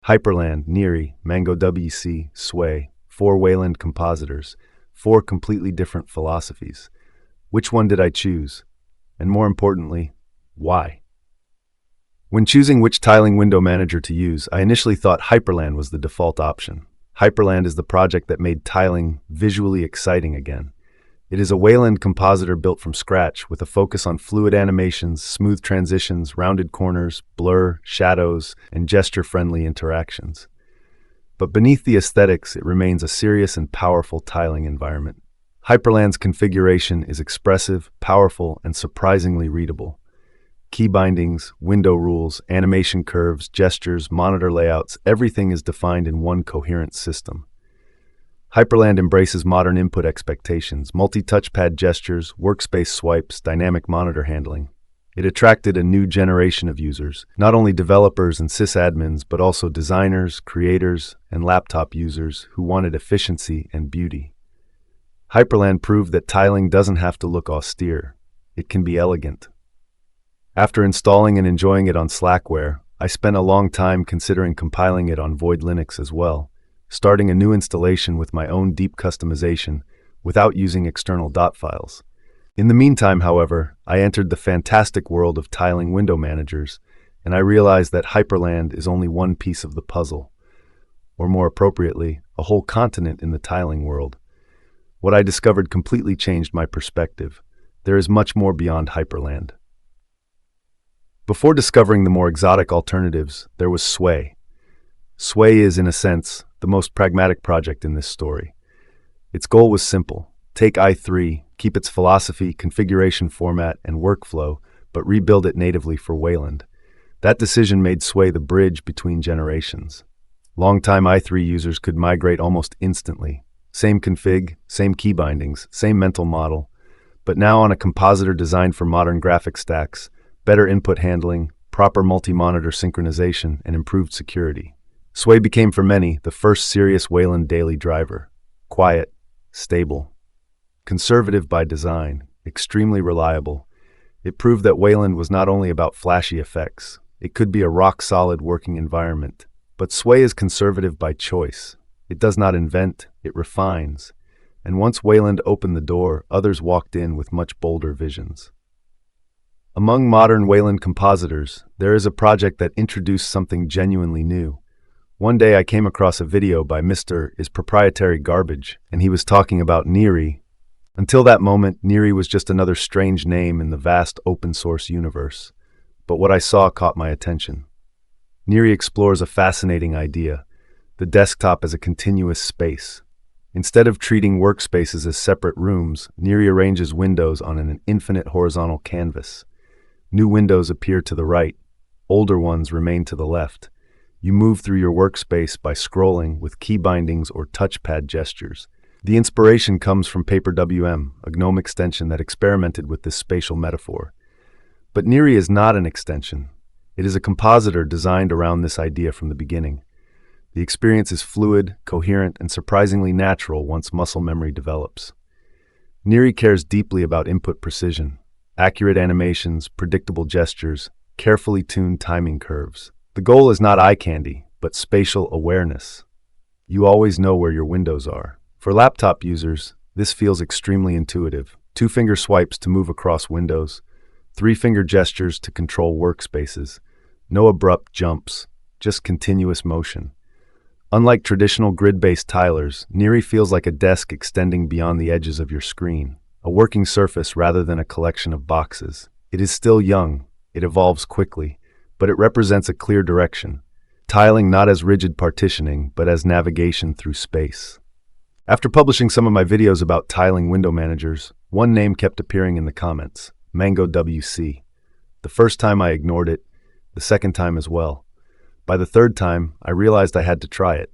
Hyprland, Niri, MangoWC, Sway, 4 Wayland compositors, 4 completely different philosophies. Which one did I choose? And more importantly, why? When choosing which tiling window manager to use, I initially thought Hyprland was the default option. Hyprland is the project that made tiling visually exciting again. It is a Wayland compositor built from scratch with a focus on fluid animations, smooth transitions, rounded corners, blur, shadows, and gesture-friendly interactions. But beneath the aesthetics, it remains a serious and powerful tiling environment. Hyprland's configuration is expressive, powerful, and surprisingly readable. Key bindings, window rules, animation curves, gestures, monitor layouts, everything is defined in one coherent system. Hyprland embraces modern input expectations, multi-touchpad gestures, workspace swipes, dynamic monitor handling. It attracted a new generation of users, not only developers and sysadmins, but also designers, creators, and laptop users who wanted efficiency and beauty. Hyprland proved that tiling doesn't have to look austere. It can be elegant. After installing and enjoying it on Slackware, I spent a long time considering compiling it on Void Linux as well, starting a new installation with my own deep customization without using external dotfiles. In the meantime, however, I entered the fantastic world of tiling window managers, and I realized that Hyprland is only one piece of the puzzle, or more appropriately, a whole continent in the tiling world. What I discovered completely changed my perspective. There is much more beyond Hyprland. Before discovering the more exotic alternatives, there was Sway. Sway is, in a sense, the most pragmatic project in this story. Its goal was simple: take i3, keep its philosophy, configuration format, and workflow, but rebuild it natively for Wayland. That decision made Sway the bridge between generations. Longtime i3 users could migrate almost instantly. Same config, same key bindings, same mental model. But now on a compositor designed for modern graphic stacks, better input handling, proper multi-monitor synchronization, and improved security. Sway became for many the first serious Wayland daily driver. Quiet, stable, conservative by design, extremely reliable. It proved that Wayland was not only about flashy effects. It could be a rock-solid working environment. But Sway is conservative by choice. It does not invent, it refines. And once Wayland opened the door, others walked in with much bolder visions. Among modern Wayland compositors, there is a project that introduced something genuinely new. One day I came across a video by Mr. Is Proprietary Garbage, and he was talking about Niri. Until that moment, Niri was just another strange name in the vast open-source universe. But what I saw caught my attention. Niri explores a fascinating idea: the desktop as a continuous space. Instead of treating workspaces as separate rooms, Niri arranges windows on an infinite horizontal canvas. New windows appear to the right, older ones remain to the left. You move through your workspace by scrolling with key bindings or touchpad gestures. The inspiration comes from PaperWM, a GNOME extension that experimented with this spatial metaphor. But Niri is not an extension. It is a compositor designed around this idea from the beginning. The experience is fluid, coherent, and surprisingly natural once muscle memory develops. Niri cares deeply about input precision, accurate animations, predictable gestures, carefully tuned timing curves. The goal is not eye candy, but spatial awareness. You always know where your windows are. For laptop users, this feels extremely intuitive. 2-finger swipes to move across windows, 3-finger gestures to control workspaces. No abrupt jumps, just continuous motion. Unlike traditional grid-based tilers, Niri feels like a desk extending beyond the edges of your screen, a working surface rather than a collection of boxes. It is still young, it evolves quickly, but it represents a clear direction. Tiling not as rigid partitioning, but as navigation through space. After publishing some of my videos about tiling window managers, one name kept appearing in the comments: MangoWC. The first time I ignored it, the second time as well. By the third time, I realized I had to try it.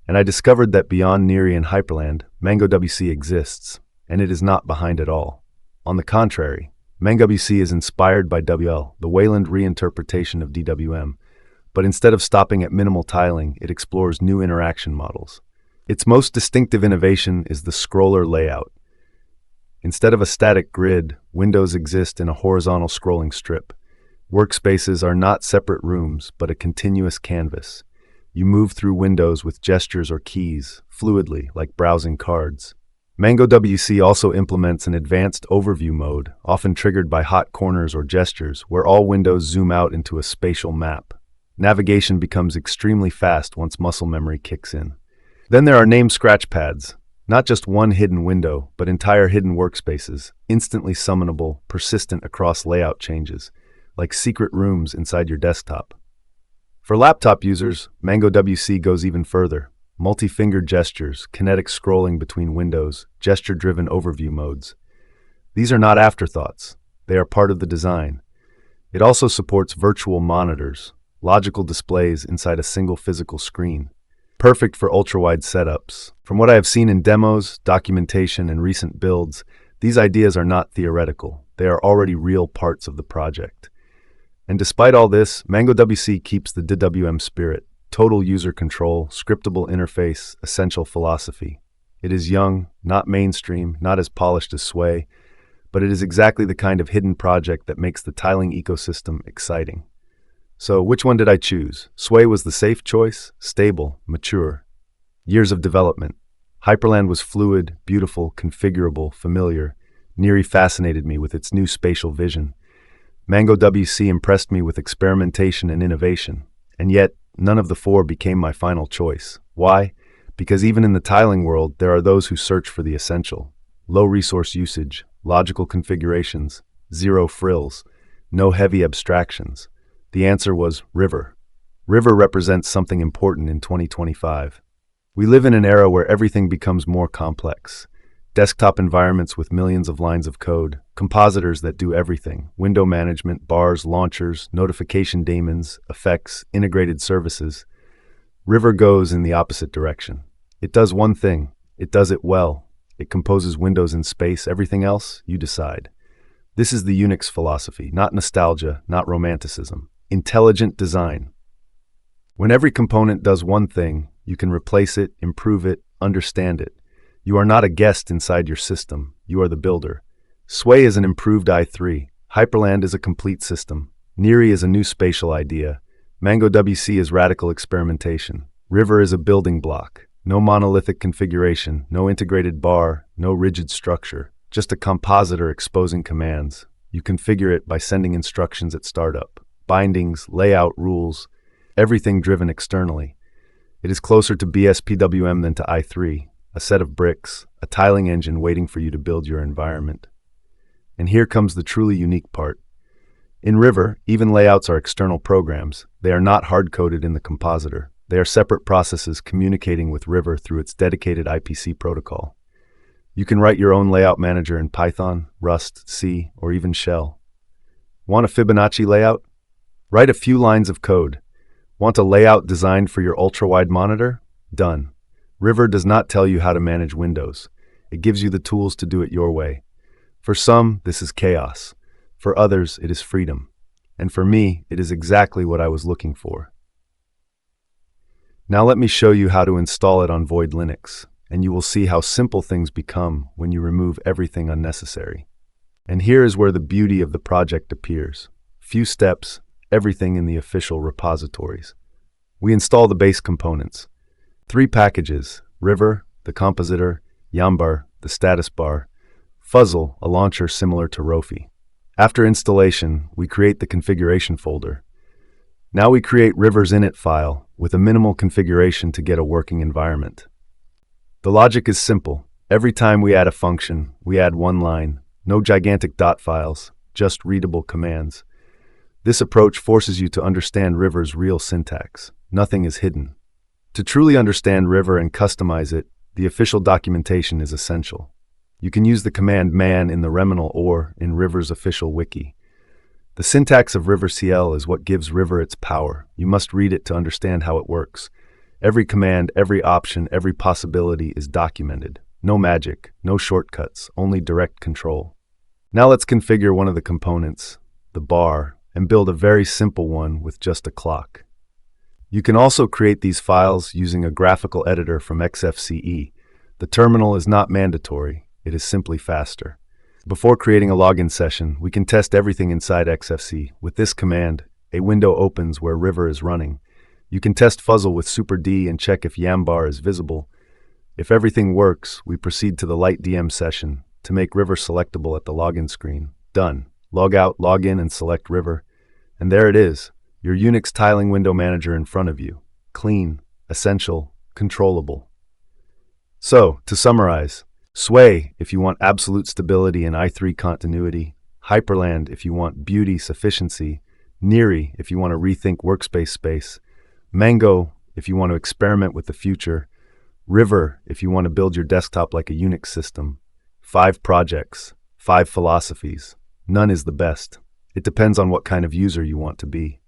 And I discovered that beyond Niri and Hyprland, MangoWC exists, and it is not behind it all. On the contrary, MangoWC is inspired by WL, the Wayland reinterpretation of DWM, but instead of stopping at minimal tiling, it explores new interaction models. Its most distinctive innovation is the scroller layout. Instead of a static grid, windows exist in a horizontal scrolling strip. Workspaces are not separate rooms, but a continuous canvas. You move through windows with gestures or keys, fluidly, like browsing cards. MangoWC also implements an advanced overview mode, often triggered by hot corners or gestures, where all windows zoom out into a spatial map. Navigation becomes extremely fast once muscle memory kicks in. Then there are named scratch pads, not just one hidden window, but entire hidden workspaces, instantly summonable, persistent across layout changes, like secret rooms inside your desktop. For laptop users, MangoWC goes even further. Multi-finger gestures, kinetic scrolling between windows, gesture-driven overview modes. These are not afterthoughts. They are part of the design. It also supports virtual monitors, logical displays inside a single physical screen. Perfect for ultra-wide setups. From what I have seen in demos, documentation, and recent builds, these ideas are not theoretical. They are already real parts of the project. And despite all this, MangoWC keeps the DWM spirit. Total user control, scriptable interface, essential philosophy. It is young, not mainstream, not as polished as Sway, but it is exactly the kind of hidden project that makes the tiling ecosystem exciting. So, which one did I choose? Sway was the safe choice, stable, mature. Years of development. Hyprland was fluid, beautiful, configurable, familiar. Niri fascinated me with its new spatial vision. MangoWC impressed me with experimentation and innovation. And yet, none of the four became my final choice. Why? Because even in the tiling world, there are those who search for the essential. Low resource usage, logical configurations, zero frills, no heavy abstractions. The answer was River. River represents something important in 2025. We live in an era where everything becomes more complex. Desktop environments with millions of lines of code, compositors that do everything, window management, bars, launchers, notification daemons, effects, integrated services. River goes in the opposite direction. It does one thing. It does it well. It composes windows in space. Everything else, you decide. This is the Unix philosophy, not nostalgia, not romanticism. Intelligent design. When every component does one thing, you can replace it, improve it, understand it. You are not a guest inside your system. You are the builder. Sway is an improved i3. Hyprland is a complete system. Niri is a new spatial idea. MangoWC is radical experimentation. River is a building block. No monolithic configuration, no integrated bar, no rigid structure. Just a compositor exposing commands. You configure it by sending instructions at startup. Bindings, layout, rules, everything driven externally. It is closer to BSPWM than to i3, a set of bricks, a tiling engine waiting for you to build your environment. And here comes the truly unique part. In River, even layouts are external programs. They are not hard-coded in the compositor. They are separate processes communicating with River through its dedicated IPC protocol. You can write your own layout manager in Python, Rust, C, or even Shell. Want a Fibonacci layout? Write a few lines of code. Want a layout designed for your ultra-wide monitor? Done. River does not tell you how to manage windows. It gives you the tools to do it your way. For some, this is chaos. For others, it is freedom. And for me, it is exactly what I was looking for. Now let me show you how to install it on Void Linux, and you will see how simple things become when you remove everything unnecessary. And here is where the beauty of the project appears. Few steps, everything in the official repositories. We install the base components. 3 packages: River, the compositor; Yambar, the status bar; Fuzzle, a launcher similar to Rofi. After installation, we create the configuration folder. Now we create River's init file with a minimal configuration to get a working environment. The logic is simple. Every time we add a function, we add one line. No gigantic dot files, just readable commands. This approach forces you to understand River's real syntax. Nothing is hidden. To truly understand River and customize it, the official documentation is essential. You can use the command man in the Reminal or in River's official wiki. The syntax of RiverCL is what gives River its power. You must read it to understand how it works. Every command, every option, every possibility is documented. No magic, no shortcuts, only direct control. Now let's configure one of the components, the bar, and build a very simple one with just a clock. You can also create these files using a graphical editor from XFCE. The terminal is not mandatory, it is simply faster. Before creating a login session, we can test everything inside XFCE. With this command, a window opens where River is running. You can test Fuzzle with Super D and check if Yambar is visible. If everything works, we proceed to the light DM session to make River selectable at the login screen. Done. Log out, log in, and select River. And there it is, your Unix tiling window manager in front of you. Clean, essential, controllable. So, to summarize, Sway if you want absolute stability and i3 continuity, Hyprland if you want beauty, sufficiency, Niri if you want to rethink workspace space, Mango if you want to experiment with the future, River if you want to build your desktop like a Unix system. 5 projects, 5 philosophies. None is the best. It depends on what kind of user you want to be.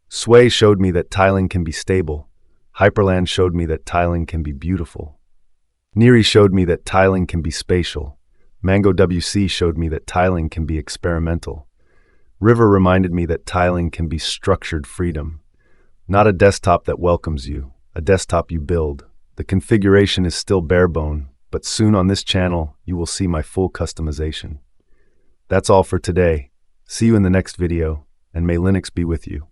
Sway showed me that tiling can be stable. Hyprland showed me that tiling can be beautiful. Niri showed me that tiling can be spatial. MangoWC showed me that tiling can be experimental. River reminded me that tiling can be structured freedom. Not a desktop that welcomes you, a desktop you build. The configuration is still bare bone, but soon on this channel, you will see my full customization. That's all for today. See you in the next video, and may Linux be with you.